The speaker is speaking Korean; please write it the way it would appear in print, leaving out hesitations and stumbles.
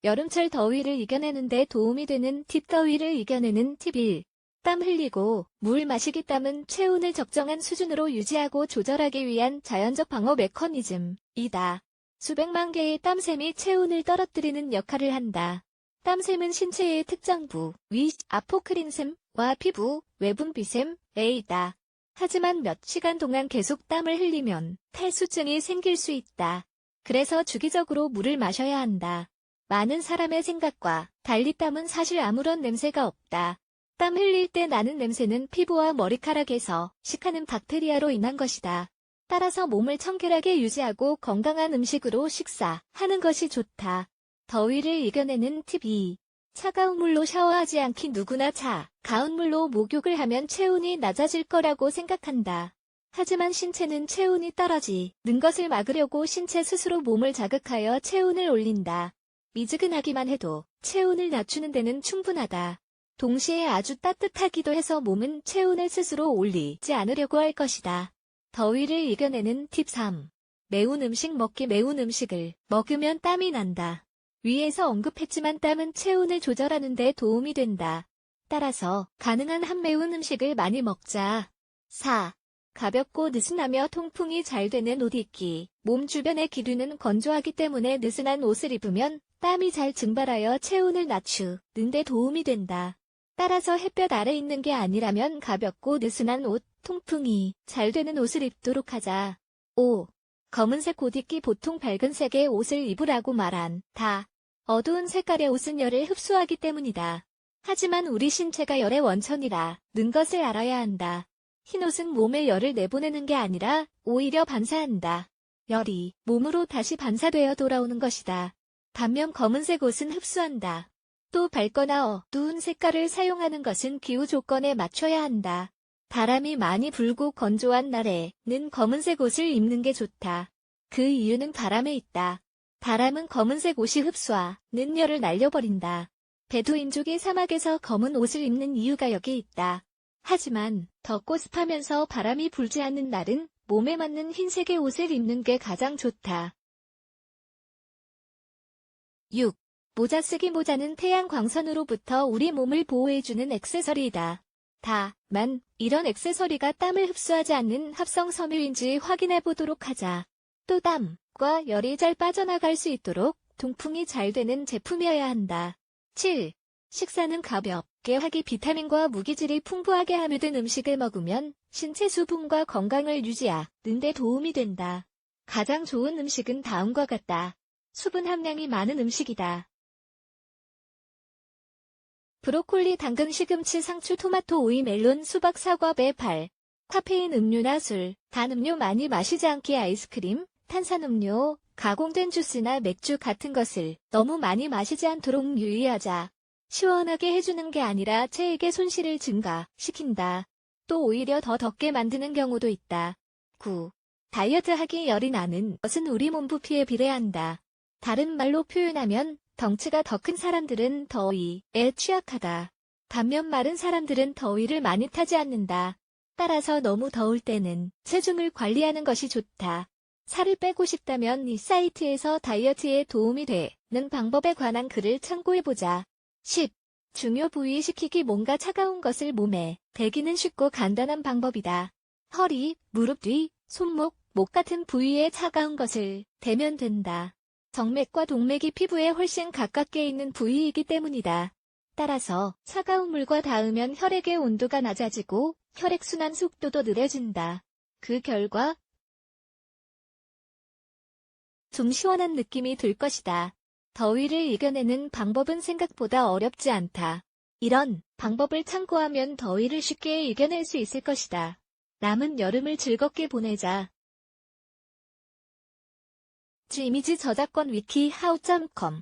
여름철 더위를 이겨내는데 도움이 되는 팁. 더위를 이겨내는 팁 1. 땀 흘리고 물 마시기. 땀은 체온을 적정한 수준으로 유지하고 조절하기 위한 자연적 방어 메커니즘이다. 수백만 개의 땀샘이 체온을 떨어뜨리는 역할을 한다. 땀샘은 신체의 특정부, 위, 아포크린샘과 피부, 외분비샘에이다. 하지만 몇 시간 동안 계속 땀을 흘리면 탈수증이 생길 수 있다. 그래서 주기적으로 물을 마셔야 한다. 많은 사람의 생각과 달리 땀은 사실 아무런 냄새가 없다. 땀 흘릴 때 나는 냄새는 피부와 머리카락에서 식하는 박테리아로 인한 것이다. 따라서 몸을 청결하게 유지하고 건강한 음식으로 식사하는 것이 좋다. 더위를 이겨내는 팁 2. 차가운 물로 샤워하지 않기. 누구나 차가운 물로 목욕을 하면 체온이 낮아질 거라고 생각한다. 하지만 신체는 체온이 떨어지는 것을 막으려고 신체 스스로 몸을 자극하여 체온을 올린다. 미지근하기만 해도 체온을 낮추는 데는 충분하다. 동시에 아주 따뜻하기도 해서 몸은 체온을 스스로 올리지 않으려고 할 것이다. 더위를 이겨내는 팁 3. 매운 음식 먹기. 매운 음식을 먹으면 땀이 난다. 위에서 언급했지만 땀은 체온을 조절하는 데 도움이 된다. 따라서 가능한 한 매운 음식을 많이 먹자. 4. 가볍고 느슨하며 통풍이 잘 되는 옷 입기. 몸 주변의 기류는 건조하기 때문에 느슨한 옷을 입으면 땀이 잘 증발하여 체온을 낮추는 데 도움이 된다. 따라서 햇볕 아래 있는 게 아니라면 가볍고 느슨한 옷, 통풍이 잘 되는 옷을 입도록 하자. 5. 검은색 옷 입기. 보통 밝은 색의 옷을 입으라고 말한다. 어두운 색깔의 옷은 열을 흡수하기 때문이다. 하지만 우리 신체가 열의 원천이라는 것을 알아야 한다. 흰 옷은 몸에 열을 내보내는 게 아니라 오히려 반사한다. 열이 몸으로 다시 반사되어 돌아오는 것이다. 반면 검은색 옷은 흡수한다. 또 밝거나 어두운 색깔을 사용하는 것은 기후 조건에 맞춰야 한다. 바람이 많이 불고 건조한 날에는 검은색 옷을 입는 게 좋다. 그 이유는 바람에 있다. 바람은 검은색 옷이 흡수하는 열을 날려버린다. 베두인족이 사막에서 검은 옷을 입는 이유가 여기 있다. 하지만 덥고 습하면서 바람이 불지 않는 날은 몸에 맞는 흰색의 옷을 입는 게 가장 좋다. 6. 모자 쓰기. 모자는 태양 광선으로부터 우리 몸을 보호해주는 액세서리이다. 다만 이런 액세서리가 땀을 흡수하지 않는 합성 섬유인지 확인해 보도록 하자. 또 땀과 열이 잘 빠져나갈 수 있도록 통풍이 잘 되는 제품이어야 한다. 7. 식사는 가볍게 하기. 비타민과 무기질이 풍부하게 함유된 음식을 먹으면 신체 수분과 건강을 유지하는 데 도움이 된다. 가장 좋은 음식은 다음과 같다. 수분 함량이 많은 음식이다. 브로콜리, 당근, 시금치, 상추, 토마토, 오이, 멜론, 수박, 사과, 배, 발. 카페인 음료나 술, 단 음료 많이 마시지 않기. 아이스크림, 탄산음료, 가공된 주스나 맥주 같은 것을 너무 많이 마시지 않도록 유의하자. 시원하게 해주는 게 아니라 체액의 손실을 증가시킨다. 또 오히려 더 덥게 만드는 경우도 있다. 9. 다이어트하기. 열이 나는 것은 우리 몸 부피에 비례한다. 다른 말로 표현하면 덩치가 더 큰 사람들은 더위에 취약하다. 반면 마른 사람들은 더위를 많이 타지 않는다. 따라서 너무 더울 때는 체중을 관리하는 것이 좋다. 살을 빼고 싶다면 이 사이트에서 다이어트에 도움이 되는 방법에 관한 글을 참고해보자. 10. 중요 부위 식히기. 뭔가 차가운 것을 몸에 대기는 쉽고 간단한 방법이다. 허리, 무릎 뒤, 손목, 목 같은 부위에 차가운 것을 대면 된다. 정맥과 동맥이 피부에 훨씬 가깝게 있는 부위이기 때문이다. 따라서 차가운 물과 닿으면 혈액의 온도가 낮아지고 혈액순환 속도도 느려진다. 그 결과 좀 시원한 느낌이 들 것이다. 더위를 이겨내는 방법은 생각보다 어렵지 않다. 이런 방법을 참고하면 더위를 쉽게 이겨낼 수 있을 것이다. 남은 여름을 즐겁게 보내자. 이미지 저작권 위키하우.com